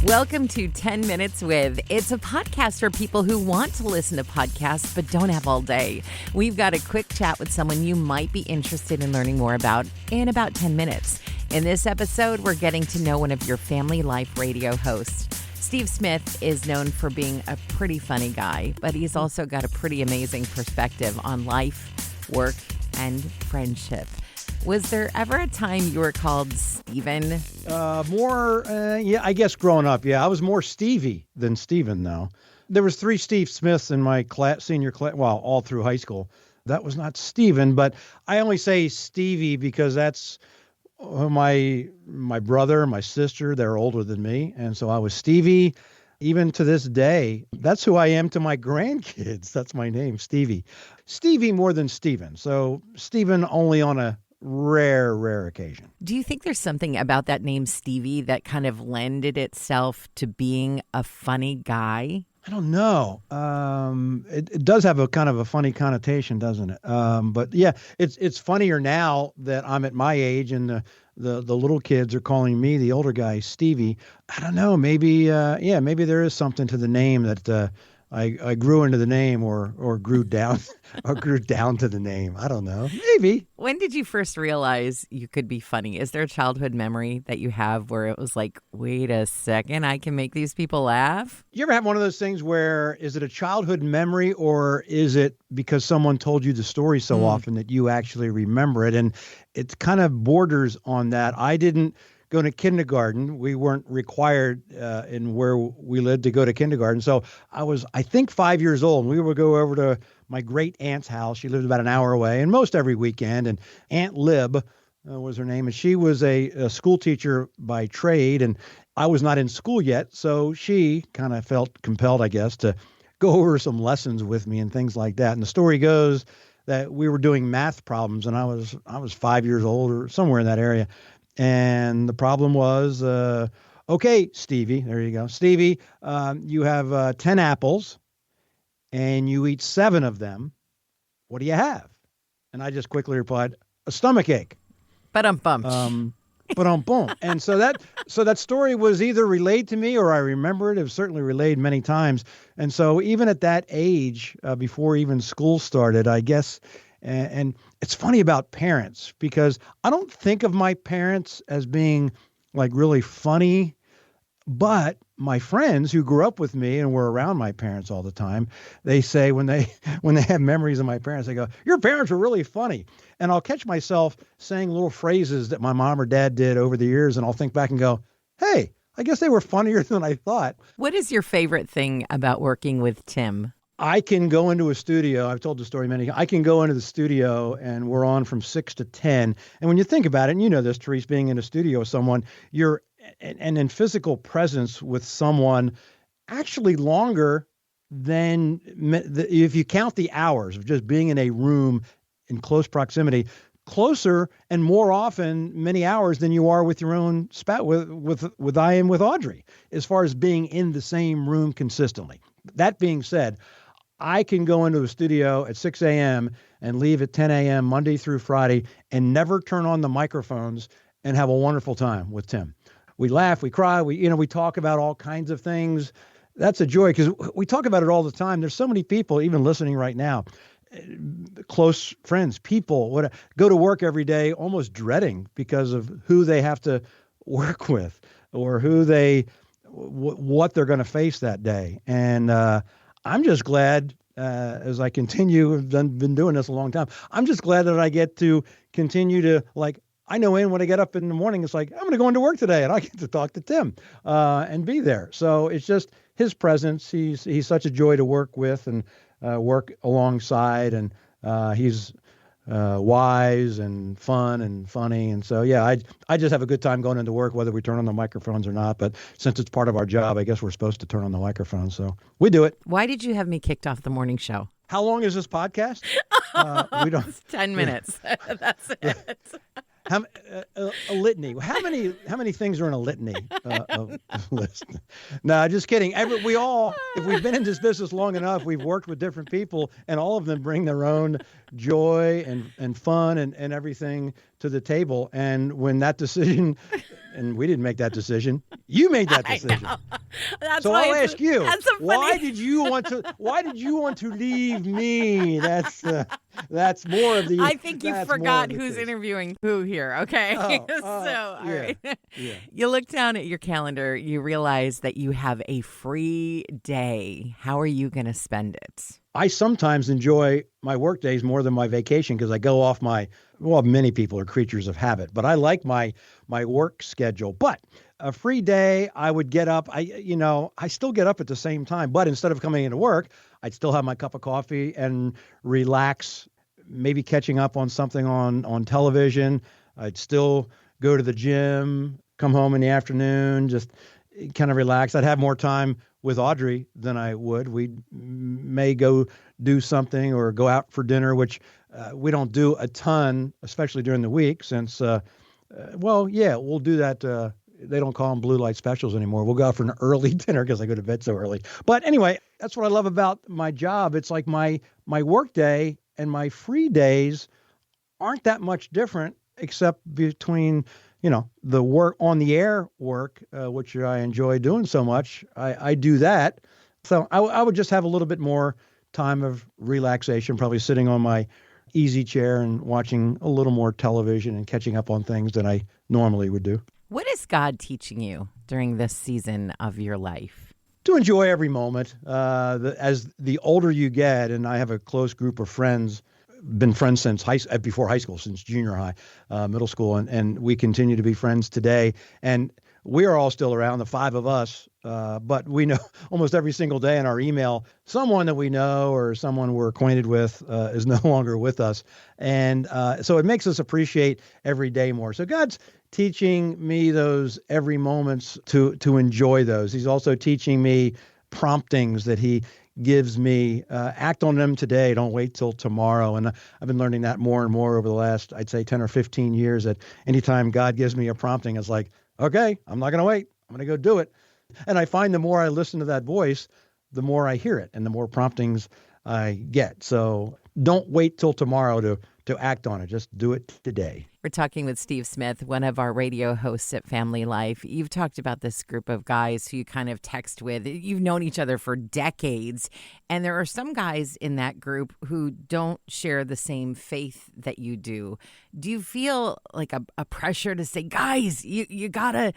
Welcome to 10 Minutes With. It's a podcast for people who want to listen to podcasts but don't have all day. We've got a quick chat with someone you might be interested in learning more about in about 10 minutes. In this episode, we're getting to know one of your family life radio hosts. Steve Smith is known for being a pretty funny guy, but he's also got a pretty amazing perspective on life, work, and friendship. Was there ever a time you were called Steven? I guess growing up, I was more Stevie than Steven, though. There was 3 Steve Smiths in my senior class, well, all through high school. That was not Steven, but I only say Stevie because that's my brother, my sister, they're older than me, and so I was Stevie. Even to this day, that's who I am to my grandkids. That's my name, Stevie. Stevie more than Steven, so Steven only on a rare occasion. Do you think there's something about that name Stevie that kind of lended itself to being a funny guy? I don't know. It does have a kind of a funny connotation, doesn't it? But yeah, it's funnier now that I'm at my age and the little kids are calling me, the older guy, Stevie. I don't know. Maybe maybe there is something to the name that I grew into the name or grew down or grew down to the name. I don't know. Maybe. When did you first realize you could be funny? Is there a childhood memory that you have where it was like, wait a second, I can make these people laugh? You ever have one of those things where is it a childhood memory or is it because someone told you the story so often that you actually remember it? And it kind of borders on that. I didn't go to kindergarten. We weren't required in where we lived to go to kindergarten. So I was, I think, 5 years old. We would go over to my great aunt's house. She lived about an hour away, and most every weekend. And Aunt Lib was her name, and she was a school teacher by trade. And I was not in school yet, so she kind of felt compelled, I guess, to go over some lessons with me and things like that. And the story goes that we were doing math problems, and I was 5 years old or somewhere in that area. And the problem was, okay, Stevie, there you go. Stevie, you have 10 apples and you eat 7 of them. What do you have? And I just quickly replied, a stomachache. Ba-dum-bum. Ba-dum-bum. And so that story was either relayed to me or I remember it. It was certainly relayed many times. And so even at that age, before even school started, I guess. And it's funny about parents because I don't think of my parents as being like really funny, but my friends who grew up with me and were around my parents all the time, they say when they have memories of my parents, they go, your parents were really funny. And I'll catch myself saying little phrases that my mom or dad did over the years. And I'll think back and go, hey, I guess they were funnier than I thought. What is your favorite thing about working with Tim? I can go into a studio. I've told the story many times. I can go into the studio and we're on from 6 to 10. And when you think about it, and you know this, Terese, being in a studio with someone, you're and in physical presence with someone actually longer than if you count the hours of just being in a room in close proximity, closer and more often many hours than you are with your own spouse, with I am with Audrey, as far as being in the same room consistently. That being said, I can go into a studio at 6 a.m. and leave at 10 a.m. Monday through Friday and never turn on the microphones and have a wonderful time with Tim. We laugh, we cry, we talk about all kinds of things. That's a joy because we talk about it all the time. There's so many people, even listening right now, close friends, people, go to work every day almost dreading because of who they have to work with or what they're going to face that day. And I'm just glad, as I continue, I've been doing this a long time, I'm just glad that I get to continue to, I know when I get up in the morning, it's like, I'm going to go into work today, and I get to talk to Tim and be there. So it's just his presence. He's such a joy to work with and work alongside, and he's wise and fun and funny. And so, I just have a good time going into work, whether we turn on the microphones or not. But since it's part of our job, I guess we're supposed to turn on the microphones. So we do it. Why did you have me kicked off the morning show? How long is this podcast? We don't. It's 10 minutes. That's it. A litany. How many things are in a litany list? No, just kidding. If we've been in this business long enough, we've worked with different people, and all of them bring their own joy and fun and everything to the table. And when that decision And we didn't make that decision. You made that decision. That's So why I'll ask you, that's a funny... why did you want to leave me? That's more of the... I think you that's more forgot of the who's case. interviewing who here, okay? All right. Yeah. You look down at your calendar, you realize that you have a free day. How are you going to spend it? I sometimes enjoy my work days more than my vacation because I go off many people are creatures of habit, but I like my work schedule. But a free day, I would get up. I still get up at the same time, but instead of coming into work, I'd still have my cup of coffee and relax, maybe catching up on something on television. I'd still go to the gym, come home in the afternoon, just kind of relax. I'd have more time with Audrey than I would. We may go do something or go out for dinner, which we don't do a ton, especially during the week since, we'll do that. They don't call them blue light specials anymore. We'll go out for an early dinner because I go to bed so early. But anyway, that's what I love about my job. It's like my work day and my free days aren't that much different, except between the work on the air work, which I enjoy doing so much. I do that. So I would just have a little bit more time of relaxation, probably sitting on my easy chair and watching a little more television and catching up on things than I normally would do. What is God teaching you during this season of your life? To enjoy every moment. As the older you get, and I have a close group of friends, been friends since before high school, since junior high, middle school, and we continue to be friends today. And we are all still around, the five of us, but we know almost every single day in our email, someone that we know or someone we're acquainted with is no longer with us. And so it makes us appreciate every day more. So God's teaching me those every moments to enjoy those. He's also teaching me promptings that he gives me. Act on them today. Don't wait till tomorrow. And I've been learning that more and more over the last, I'd say, 10 or 15 years, that anytime God gives me a prompting, it's like, okay, I'm not going to wait. I'm going to go do it. And I find the more I listen to that voice, the more I hear it and the more promptings I get. So don't wait till tomorrow to act on it. Just do it today. We're talking with Steve Smith, one of our radio hosts at Family Life. You've talked about this group of guys who you kind of text with. You've known each other for decades. And there are some guys in that group who don't share the same faith that you do. Do you feel like a pressure to say, guys, you gotta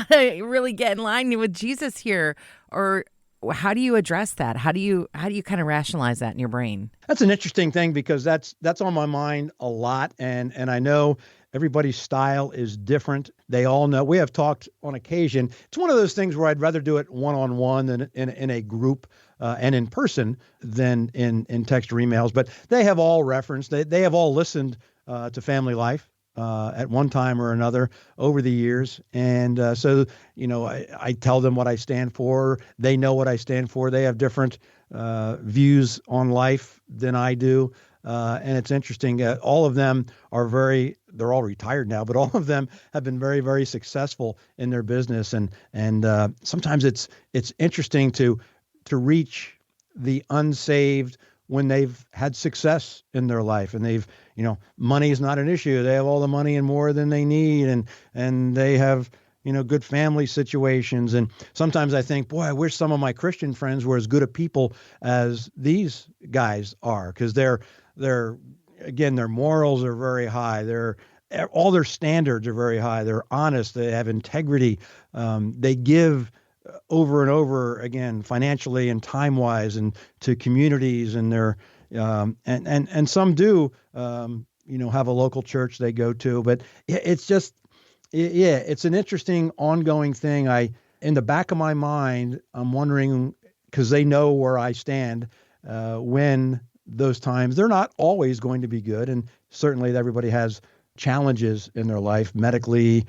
really get in line with Jesus here? Or how do you address that? How do you kind of rationalize that in your brain? That's an interesting thing because that's on my mind a lot. And I know everybody's style is different. They all know. We have talked on occasion. It's one of those things where I'd rather do it one-on-one than in a group and in person than in text or emails. But they have all referenced. They have all listened to Family Life at one time or another over the years. And so, I tell them what I stand for. They know what I stand for. They have different views on life than I do. And it's interesting. All of them they're all retired now, but all of them have been very, very successful in their business. And sometimes it's interesting to reach the unsaved when they've had success in their life and they've, money is not an issue. They have all the money and more than they need. And they have, good family situations. And sometimes I think, boy, I wish some of my Christian friends were as good a people as these guys are, because their morals are very high. All their standards are very high. They're honest. They have integrity. They give over and over again, financially and time-wise, and to communities, and they're and some do have a local church they go to, but it's just it's an interesting ongoing thing. In the back of my mind, I'm wondering, because they know where I stand when those times, they're not always going to be good, and certainly everybody has challenges in their life, medically,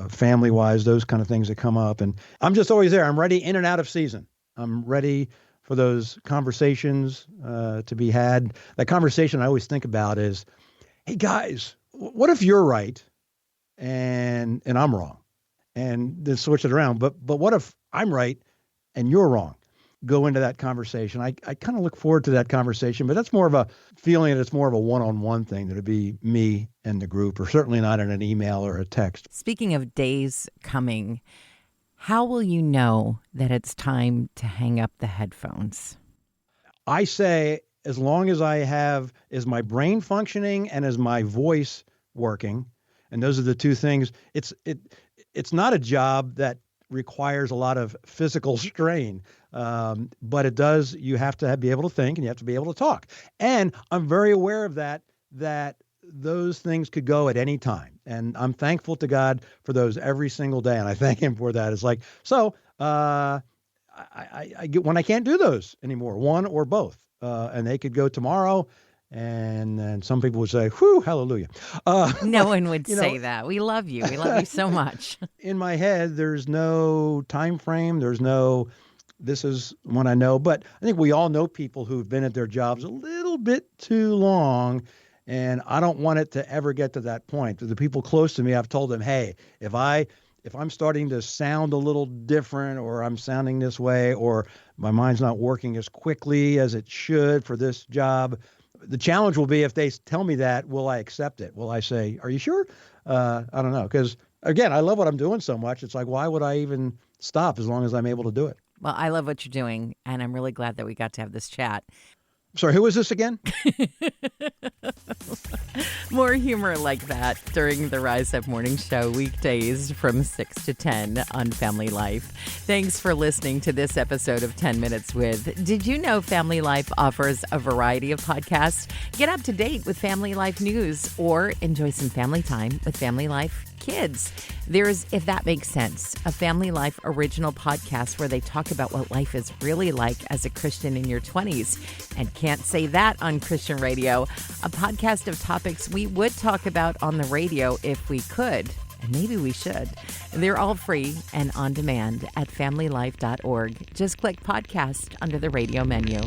family-wise, those kind of things that come up. And I'm just always there. I'm ready in and out of season. I'm ready for those conversations to be had. That conversation I always think about is, hey, guys, what if you're right and I'm wrong? And then switch it around. But what if I'm right and you're wrong? go into that conversation. I kind of look forward to that conversation, but that's more of a feeling that it's more of a one-on-one thing, that it'd be me and the group, or certainly not in an email or a text. Speaking of days coming, how will you know that it's time to hang up the headphones? I say, as long as is my brain functioning and is my voice working, and those are the two things. It's not a job that requires a lot of physical strain, but it does. You have to be able to think, and you have to be able to talk. And I'm very aware of that those things could go at any time, and I'm thankful to God for those every single day, and I thank Him for that. It's like, so I get when I can't do those anymore, one or both, and they could go tomorrow. And then some people would say, whew, hallelujah. No one would say that. We love you. We love you so much. In my head, there's no time frame. There's no, this is when I know. But I think we all know people who've been at their jobs a little bit too long. And I don't want it to ever get to that point. The people close to me, I've told them, hey, if I'm starting to sound a little different, or I'm sounding this way, or my mind's not working as quickly as it should for this job, the challenge will be, if they tell me that, will I accept it? Will I say, are you sure? I don't know. Because, again, I love what I'm doing so much. It's like, why would I even stop as long as I'm able to do it? Well, I love what you're doing, and I'm really glad that we got to have this chat. Sorry, who is this again? More humor like that during the Rise Up Morning Show, weekdays from 6 to 10 on Family Life. Thanks for listening to this episode of 10 Minutes With. Did you know Family Life offers a variety of podcasts? Get up to date with Family Life news, or enjoy some family time with Family Life Kids. There's If That Makes Sense, a Family Life original podcast where they talk about what life is really like as a Christian in your 20s. And Can't Say That on Christian Radio, a podcast of topics we would talk about on the radio if we could. And maybe we should. They're all free and on demand at familylife.org. Just click podcast under the radio menu.